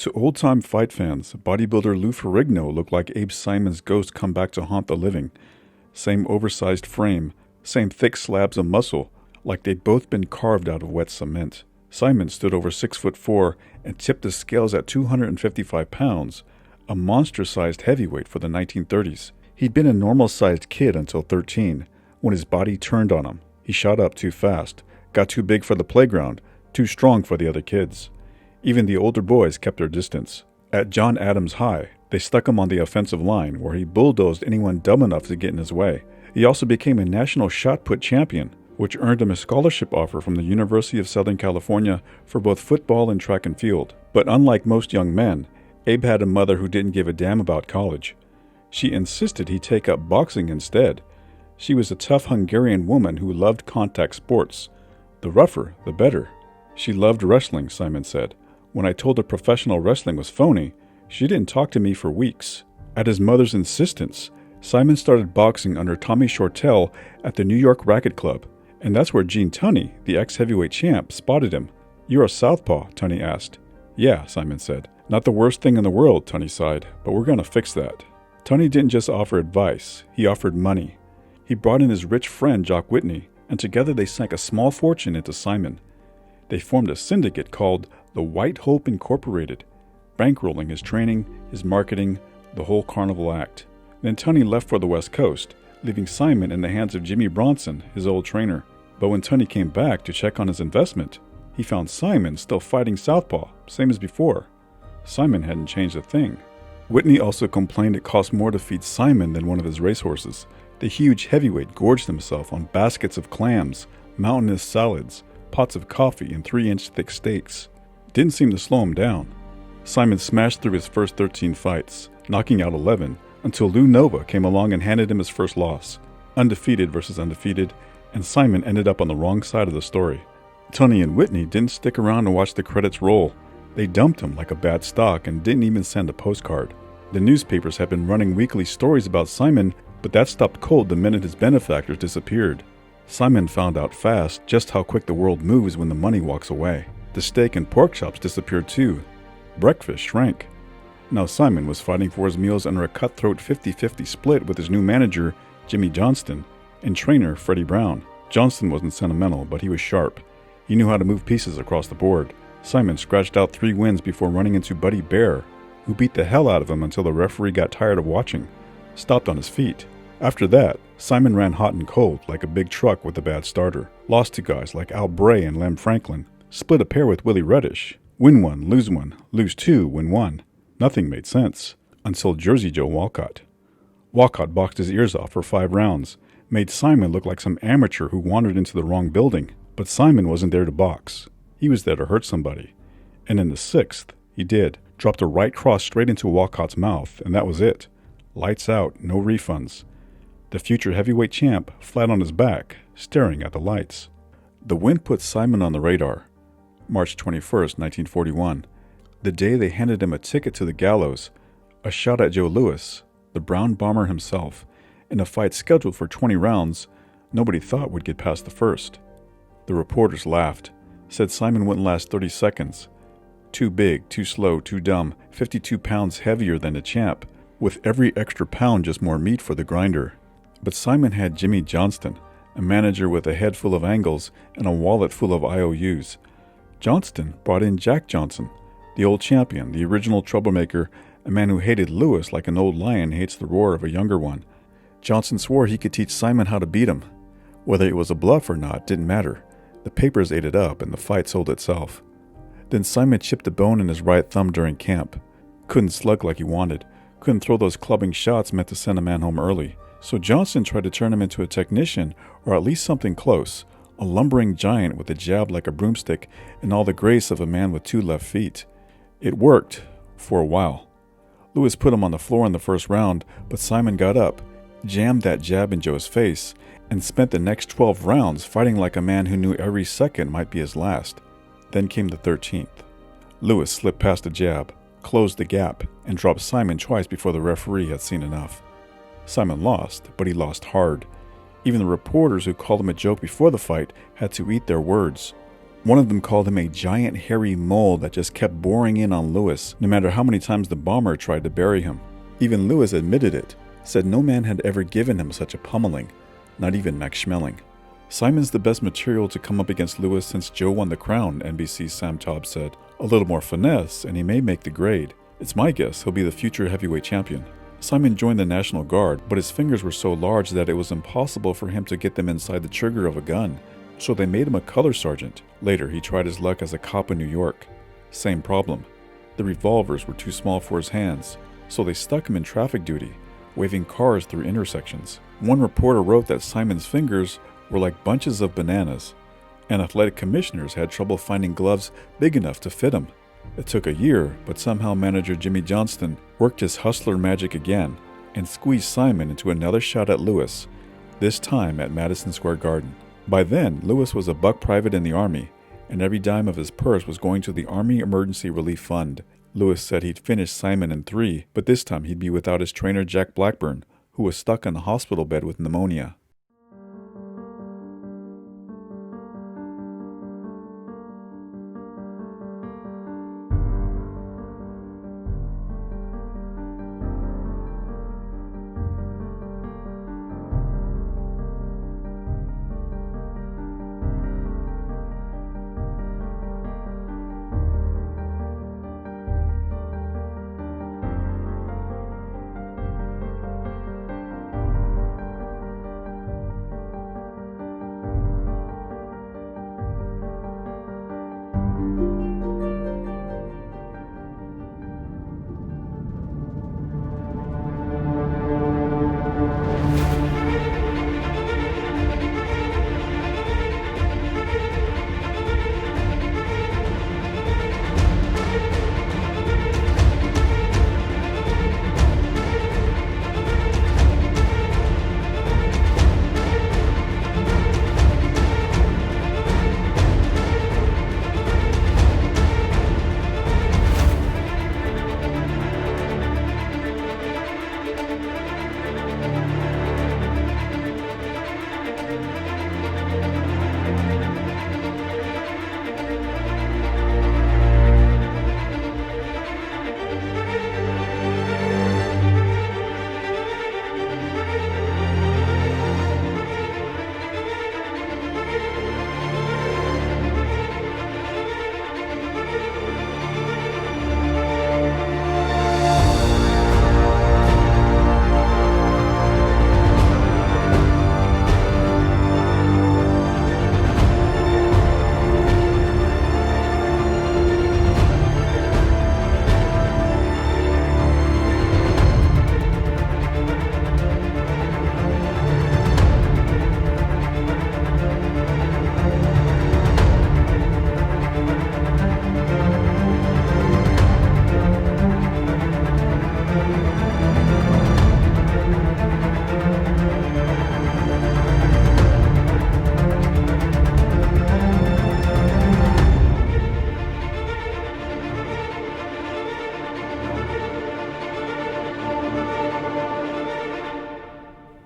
To old-time fight fans, bodybuilder Lou Ferrigno looked like Abe Simon's ghost come back to haunt the living. Same oversized frame, same thick slabs of muscle, like they'd both been carved out of wet cement. Simon stood over 6'4" and tipped the scales at 255 pounds, a monster-sized heavyweight for the 1930s. He'd been a normal-sized kid until 13, when his body turned on him. He shot up too fast, got too big for the playground, too strong for the other kids. Even the older boys kept their distance. At John Adams High, they stuck him on the offensive line, where he bulldozed anyone dumb enough to get in his way. He also became a national shot put champion, which earned him a scholarship offer from the University of Southern California for both football and track and field. But unlike most young men, Abe had a mother who didn't give a damn about college. She insisted he take up boxing instead. She was a tough Hungarian woman who loved contact sports. The rougher, the better. She loved wrestling, Simon said. When I told her professional wrestling was phony, she didn't talk to me for weeks. At his mother's insistence, Simon started boxing under Tommy Shortell at the New York Racket Club, and that's where Gene Tunney, the ex-heavyweight champ, spotted him. "You're a southpaw," Tunney asked. "Yeah," Simon said. "Not the worst thing in the world," Tunney sighed, "but we're gonna fix that." Tunney didn't just offer advice, he offered money. He brought in his rich friend Jock Whitney, and together they sank a small fortune into Simon. They formed a syndicate called the White Hope Incorporated, bankrolling his training, his marketing, the whole carnival act. Then Tunney left for the West Coast, leaving Simon in the hands of Jimmy Bronson, his old trainer. But when Tunney came back to check on his investment, he found Simon still fighting southpaw, same as before. Simon hadn't changed a thing. Whitney also complained it cost more to feed Simon than one of his racehorses. The huge heavyweight gorged himself on baskets of clams, mountainous salads, pots of coffee, and 3-inch thick steaks. Didn't seem to slow him down. Simon smashed through his first 13 fights, knocking out 11, until Lou Nova came along and handed him his first loss. Undefeated versus undefeated, and Simon ended up on the wrong side of the story. Tunney and Whitney didn't stick around to watch the credits roll. They dumped him like a bad stock and didn't even send a postcard. The newspapers had been running weekly stories about Simon, but that stopped cold the minute his benefactors disappeared. Simon found out fast just how quick the world moves when the money walks away. The steak and pork chops disappeared too. Breakfast shrank. Now Simon was fighting for his meals under a cutthroat 50-50 split with his new manager, Jimmy Johnston, and trainer, Freddie Brown. Johnston wasn't sentimental, but he was sharp. He knew how to move pieces across the board. Simon scratched out 3 wins before running into Buddy Bear, who beat the hell out of him until the referee got tired of watching, stopped on his feet. After that, Simon ran hot and cold like a big truck with a bad starter, lost to guys like Al Bray and Lem Franklin, split a pair with Willie Reddish, win 1, lose 2, win 1. Nothing made sense, until Jersey Joe Walcott. Walcott boxed his ears off for 5 rounds, made Simon look like some amateur who wandered into the wrong building. But Simon wasn't there to box. He was there to hurt somebody. And in the 6th, he did. Dropped a right cross straight into Walcott's mouth, and that was it. Lights out, no refunds. The future heavyweight champ flat on his back, staring at the lights. The win put Simon on the radar. March 21st, 1941. The day they handed him a ticket to the gallows, a shot at Joe Louis, the Brown Bomber himself, in a fight scheduled for 20 rounds nobody thought would get past the first. The reporters laughed, said Simon wouldn't last 30 seconds. Too big, too slow, too dumb, 52 pounds heavier than the champ, with every extra pound just more meat for the grinder. But Simon had Jimmy Johnston, a manager with a head full of angles and a wallet full of IOUs. Johnston brought in Jack Johnson, the old champion, the original troublemaker, a man who hated Lewis like an old lion hates the roar of a younger one. Johnson swore he could teach Simon how to beat him. Whether it was a bluff or not didn't matter. The papers ate it up and the fight sold itself. Then Simon chipped a bone in his right thumb during camp. Couldn't slug like he wanted. Couldn't throw those clubbing shots meant to send a man home early. So Johnson tried to turn him into a technician, or at least something close. A lumbering giant with a jab like a broomstick and all the grace of a man with 2 left feet. It worked, for a while. Lewis put him on the floor in the first round, but Simon got up, jammed that jab in Joe's face, and spent the next 12 rounds fighting like a man who knew every second might be his last. Then came the 13th. Lewis slipped past the jab, closed the gap, and dropped Simon twice before the referee had seen enough. Simon lost, but he lost hard. Even the reporters who called him a joke before the fight had to eat their words. One of them called him a giant hairy mole that just kept boring in on Lewis, no matter how many times the bomber tried to bury him. Even Lewis admitted it, said no man had ever given him such a pummeling, not even Max Schmeling. Simon's the best material to come up against Lewis since Joe won the crown, NBC's Sam Taub said. A little more finesse, and he may make the grade. It's my guess he'll be the future heavyweight champion. Simon joined the National Guard, but his fingers were so large that it was impossible for him to get them inside the trigger of a gun, so they made him a color sergeant. Later, he tried his luck as a cop in New York. Same problem. The revolvers were too small for his hands, so they stuck him in traffic duty, waving cars through intersections. One reporter wrote that Simon's fingers were like bunches of bananas, and athletic commissioners had trouble finding gloves big enough to fit him. It took a year, but somehow manager Jimmy Johnston worked his hustler magic again and squeezed Simon into another shot at Lewis, this time at Madison Square Garden. By then, Lewis was a buck private in the Army, and every dime of his purse was going to the Army Emergency Relief Fund. Lewis said he'd finish Simon in 3, but this time he'd be without his trainer Jack Blackburn, who was stuck on the hospital bed with pneumonia.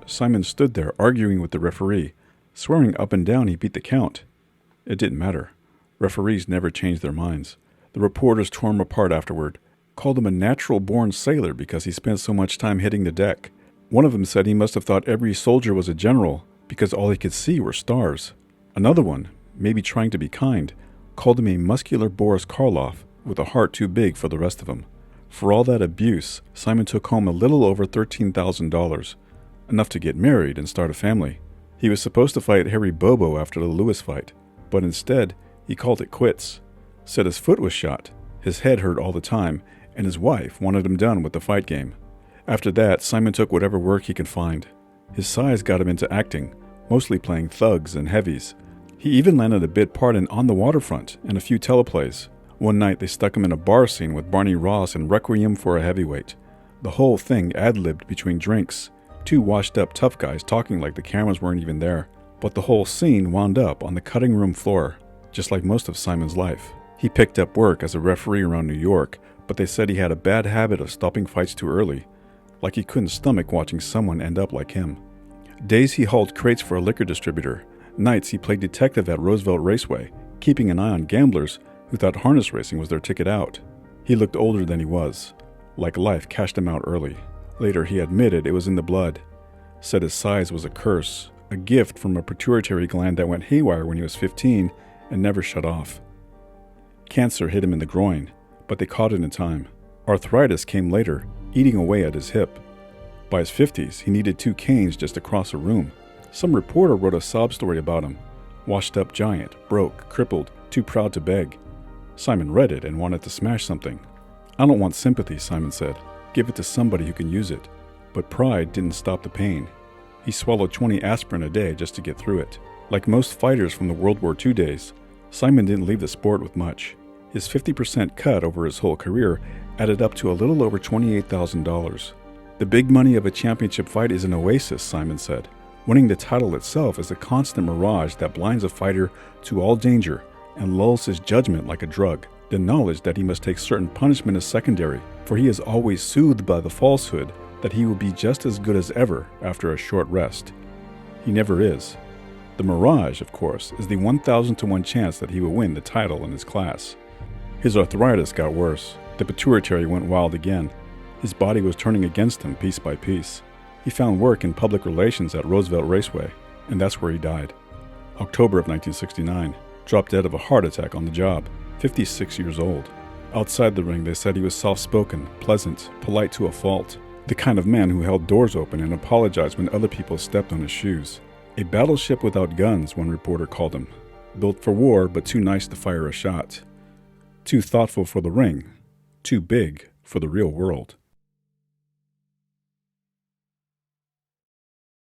Simon stood there arguing with the referee, swearing up and down he beat the count. It didn't matter. Referees never changed their minds. The reporters tore him apart afterward, called him a natural-born sailor because he spent so much time hitting the deck. One of them said he must have thought every soldier was a general because all he could see were stars. Another one, maybe trying to be kind, called him a muscular Boris Karloff with a heart too big for the rest of him. For all that abuse, Simon took home a little over $13,000, enough to get married and start a family. He was supposed to fight Harry Bobo after the Lewis fight, but instead, he called it quits. Said his foot was shot, his head hurt all the time, and his wife wanted him done with the fight game. After that, Simon took whatever work he could find. His size got him into acting, mostly playing thugs and heavies. He even landed a bit part in On the Waterfront and a few teleplays. One night they stuck him in a bar scene with Barney Ross in Requiem for a Heavyweight. The whole thing ad-libbed between drinks. Two washed-up tough guys talking like the cameras weren't even there. But the whole scene wound up on the cutting room floor, just like most of Simon's life. He picked up work as a referee around New York, but they said he had a bad habit of stopping fights too early, like he couldn't stomach watching someone end up like him. Days he hauled crates for a liquor distributor. Nights he played detective at Roosevelt Raceway, keeping an eye on gamblers who thought harness racing was their ticket out. He looked older than he was, like life cashed him out early. Later, he admitted it was in the blood, said his size was a curse, a gift from a pituitary gland that went haywire when he was 15 and never shut off. Cancer hit him in the groin, but they caught it in time. Arthritis came later, eating away at his hip. By his 50s, he needed 2 canes just to cross a room. Some reporter wrote a sob story about him. Washed-up giant, broke, crippled, too proud to beg. Simon read it and wanted to smash something. "I don't want sympathy," Simon said. "Give it to somebody who can use it." But pride didn't stop the pain. He swallowed 20 aspirin a day just to get through it. Like most fighters from the World War II days, Simon didn't leave the sport with much. His 50% cut over his whole career added up to a little over $28,000. "The big money of a championship fight is an oasis," Simon said. "Winning the title itself is a constant mirage that blinds a fighter to all danger and lulls his judgment like a drug. The knowledge that he must take certain punishment is secondary, for he is always soothed by the falsehood that he will be just as good as ever after a short rest. He never is. The mirage, of course, is the 1,000 to 1 chance that he will win the title in his class." His arthritis got worse. The pituitary went wild again. His body was turning against him piece by piece. He found work in public relations at Roosevelt Raceway, and that's where he died. October of 1969. Dropped dead of a heart attack on the job, 56 years old. Outside the ring, they said he was soft-spoken, pleasant, polite to a fault. The kind of man who held doors open and apologized when other people stepped on his shoes. A battleship without guns, one reporter called him. Built for war, but too nice to fire a shot. Too thoughtful for the ring. Too big for the real world.